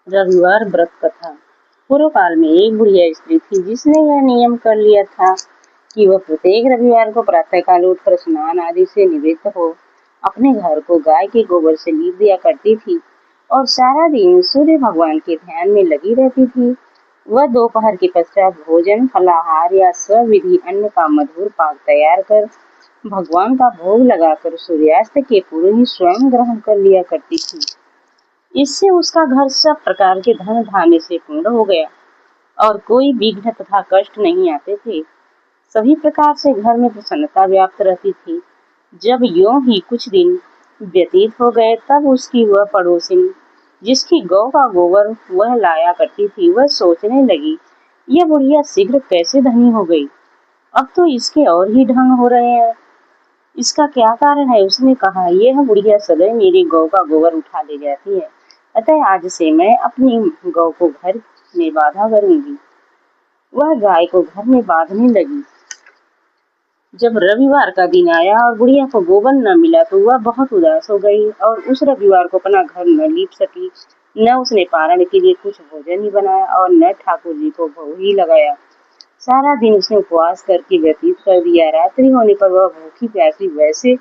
रविवार व्रत कथा। पूर्व काल में एक बुढ़िया स्त्री थी जिसने यह नियम कर लिया था कि वह प्रत्येक रविवार को प्रातःकाल उठकर स्नान आदि से निवृत्त हो अपने घर को गाय के गोबर से लीप दिया करती थी और सारा दिन सूर्य भगवान के ध्यान में लगी रहती थी। वह दोपहर के पश्चात भोजन फलाहार या सविधि अन्न का मधुर पाक तैयार कर भगवान का भोग लगाकर सूर्यास्त के पूर्व ही स्वयं ग्रहण कर लिया करती थी। इससे उसका घर सब प्रकार के धन धान्य से पूर्ण हो गया और कोई विघ्न तथा कष्ट नहीं आते थे। सभी प्रकार से घर में प्रसन्नता व्याप्त रहती थी। जब यों ही कुछ दिन व्यतीत हो गए तब उसकी वह पड़ोसिन जिसकी गौ का गोबर वह लाया करती थी, वह सोचने लगी, यह बुढ़िया शीघ्र कैसे धनी हो गई। अब तो इसके और ही ढंग हो रहे हैं। इसका क्या कारण है? उसने कहा, यह बुढ़िया सदैव मेरी गौ का गोबर उठा ले जाती है, अतः आज से मैं अपनी गौ को घर में बांधा करूंगी। वह गाय को घर में बांधने लगी। जब रविवार का दिन आया और बुढ़िया को गोबर न मिला तो वह बहुत उदास हो गई और उस रविवार को अपना घर न लीप सकी। न उसने पारण के लिए कुछ भोजन ही बनाया और न ठाकुर जी को भोग ही लगाया। सारा दिन उसने उपवास करके व्यतीत कर दिया। रात्रि होने पर वह भूखी प्यासी वैसे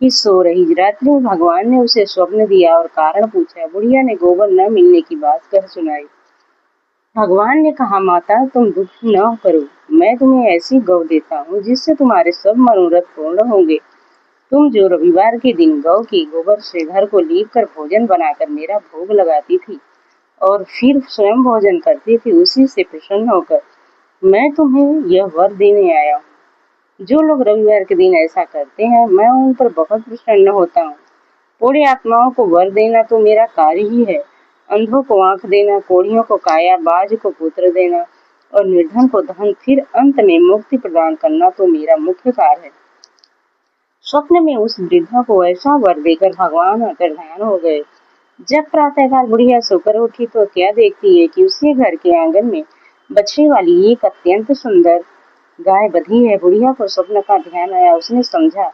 ही सो रही। रात्रि में भगवान ने उसे स्वप्न दिया और कारण पूछा। बुढ़िया ने गोबर न मिलने की बात कह सुनाई। भगवान ने कहा, माता तुम दुख न करो, मैं तुम्हें ऐसी गौ देता हूँ जिससे तुम्हारे सब मनोरथ पूर्ण होंगे। तुम जो रविवार के दिन गौ की गोबर से घर को लीप कर भोजन बनाकर मेरा भोग लगाती थी और फिर स्वयं भोजन करती थी, उसी से प्रसन्न होकर मैं तुम्हें यह वर देने आया हूँ। जो लोग रविवार के दिन ऐसा करते हैं मैं उन पर बहुत प्रसन्न होता हूँ। पूरे आत्माओं को वर देना तो मेरा कार्य ही है। अंधों को आंख देना, कोढ़ियों को काया, बाज को पुत्र देना और निर्धन को धन, फिर अंत में मुक्ति प्रदान करना तो मेरा मुख्य कार्य है। स्वप्न में उस वृद्धा को ऐसा वर देकर भगवान अंतर्ध्यान हो गए। जब प्रातःकाल बुढ़िया सोकर उठी तो क्या देखती है कि उसके घर के आंगन में बछड़े वाली एक अत्यंत सुंदर गाय बंधी है। बुढ़िया को स्वप्न का ध्यान आया। उसने समझा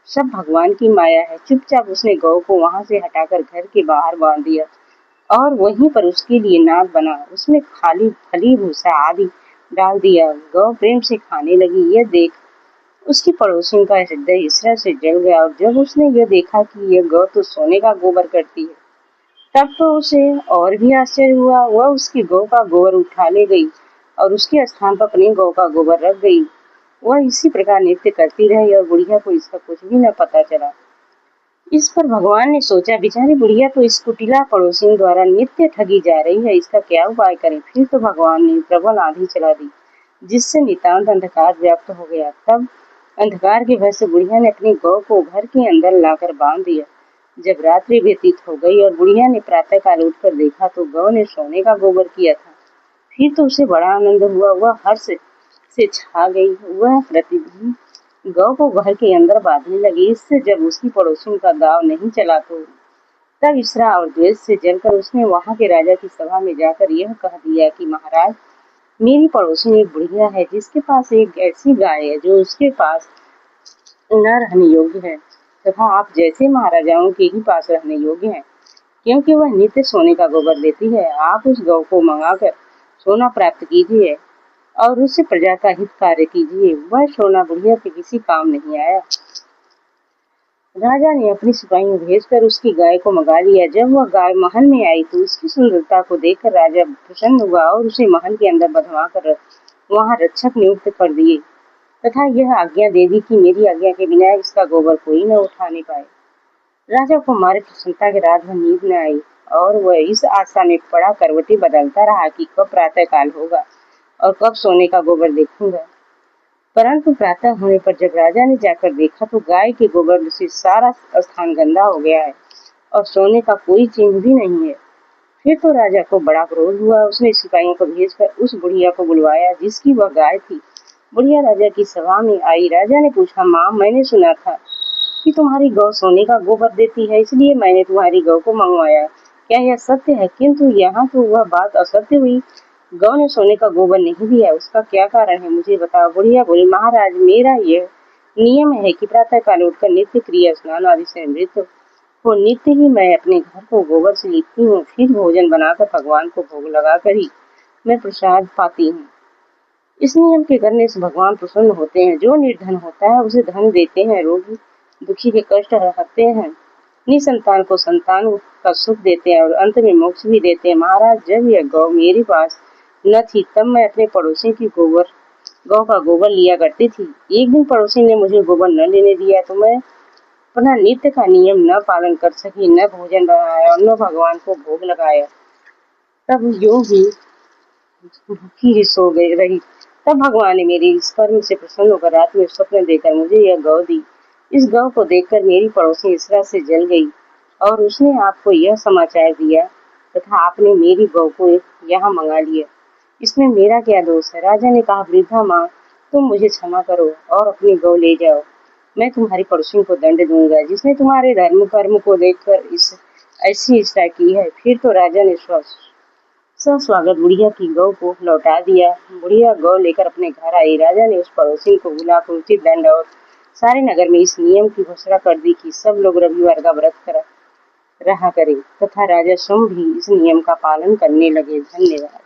सब भगवान की माया है। चुपचाप उसने गौ को वहां से हटाकर घर के बाहर बांध दिया और वहीं पर उसके लिए नाद बना उसमें खाली फली भूसा आदि डाल दिया। गौ प्रेम से खाने लगी। यह देख उसकी पड़ोसियों का हृदय ईर्ष्या से जल गया और जब उसने यह देखा कि यह गौ तो सोने का गोबर करती है तब तो उसे और भी आश्चर्य हुआ। वह उसकी गौ का गोबर उठा ले गई और उसके स्थान पर अपनी गौ का गोबर रख गई। वह इसी प्रकार नृत्य करती रही और बुढ़िया को इसका कुछ भी न पता चला। इस पर भगवान ने सोचा, बेचारी बुढ़िया तो इस कुटिला पड़ोसियों द्वारा नित्य ठगी जा रही है, इसका क्या उपाय करें। फिर तो भगवान ने प्रबल आंधी चला दी जिससे नितांत अंधकार व्याप्त हो गया। तब अंधकार के भय से बुढ़िया ने अपनी गौ को घर के अंदर लाकर बांध दिया। जब रात्रि व्यतीत हो गई और बुढ़िया ने प्रातःकाल उठकर देखा तो गौ ने सोने का गोबर किया था। फिर तो उसे बड़ा आनंद हुआ। वह हर्ष से छा गई। वह प्रतिदिन गौ को घर के अंदर बांधने लगी। इससे जब उसकी पड़ोसियों का दाव नहीं चला तो तब ईर्ष्या और द्वेष से जलकर उसने वहां के राजा की सभा में जाकर यह कह दिया कि महाराज, मेरी पड़ोसी एक बुढ़िया है जिसके पास एक ऐसी गाय है जो उसके पास न रहने योग्य है तथा आप जैसे महाराजाओं के ही पास रहने योग्य है, क्योंकि वह नित्य सोने का गोबर देती है। आप उस गौ को मंगाकर सोना प्राप्त कीजिए और उससे प्रजा का हित कार्य कीजिए। वह सोना बुढ़िया के किसी काम नहीं आया। राजा ने अपनी सिपाहियों भेजकर उसकी गाय को मंगा लिया। जब वह गाय महल में आई तो उसकी सुंदरता को देखकर राजा प्रसन्न हुआ और उसे महल के अंदर बंधवा कर वहां रक्षक नियुक्त कर दिए तथा यह आज्ञा दे दी कि मेरी आज्ञा के बिना इसका गोबर कोई न उठाने पाए। राजा को मारे प्रसन्नता के रात भर नींद न आई और वह इस आशा में पड़ा करवटी बदलता रहा कि कब प्रातःकाल होगा और कब सोने का गोबर देखूंगा। परंतु प्रातः होने पर जब राजा ने जाकर देखा तो गाय के गोबर से सारा स्थान गंदा हो गया है और सोने का कोई चिन्ह भी नहीं है। फिर तो राजा को बड़ा क्रोध हुआ। उसने सिपाहियों को भेजकर उस बुढ़िया को बुलवाया जिसकी वह गाय थी। बुढ़िया राजा की सभा में आई। राजा ने पूछा, माँ, मैंने सुना था कि तुम्हारी गौ सोने का गोबर देती है, इसलिए मैंने तुम्हारी गौ को मंगवाया। क्या यह सत्य है? किंतु यहाँ तो वह बात असत्य हुई। गौ ने सोने का गोबर नहीं दिया, उसका क्या कारण है, मुझे बताओ। बुढ़िया बोली, महाराज, मेरा यह नियम है कि प्रातःकाल उठकर नित्य क्रिया स्नान आदि से निवृत्त वो नित्य ही मैं अपने घर को गोबर से लीपती हूँ, फिर भोजन बनाकर भगवान को भोग लगाकर ही मैं प्रसाद पाती हूँ। इस नियम के करने से भगवान प्रसन्न होते हैं। जो निर्धन होता है उसे धन देते हैं, रोगी दुखी के कष्ट हरते हैं, निसंतान को संतान का सुख देते हैं और अंत में मोक्ष भी देते हैं। महाराज, जब यह गौ मेरे पास न थी तब मैं अपने पड़ोसी की गौ का गोबर लिया करती थी। एक दिन पड़ोसी ने मुझे गोबर न लेने दिया तो मैं अपना नित्य का नियम न पालन कर सकी, न भोजन बनाया और न भगवान को भोग लगाया। तब यूं ही भूखी ही सो गई रही। तब भगवान ने मेरे इस कर्म से प्रसन्न होकर रात में स्वप्न देकर मुझे यह गौ दी। इस गौ को देखकर मेरी पड़ोसी इसरा से जल गई और उसने आपको यह समाचार दिया तथा आपने मेरी गौ को यहाँ मंगा लिया। इसमें मेरा क्या दोष है? राजा ने कहा, वृद्धा माँ, तुम मुझे क्षमा करो और अपनी गौ ले जाओ। मैं तुम्हारी पड़ोसी को दंड दूंगा जिसने तुम्हारे धर्म कर्म को देखकर ऐसी इच्छा की है। फिर तो राजा ने स्वागत बुढ़िया की गौ को लौटा दिया। बुढ़िया गौ लेकर अपने घर आई। राजा ने उस पड़ोसी को बुलाकर उचित दंड और सारे नगर में इस नियम की घोषणा कर दी कि सब लोग रविवार का व्रत कर रहा करें तथा राजा स्वयं भी इस नियम का पालन करने लगे। धन्यवाद।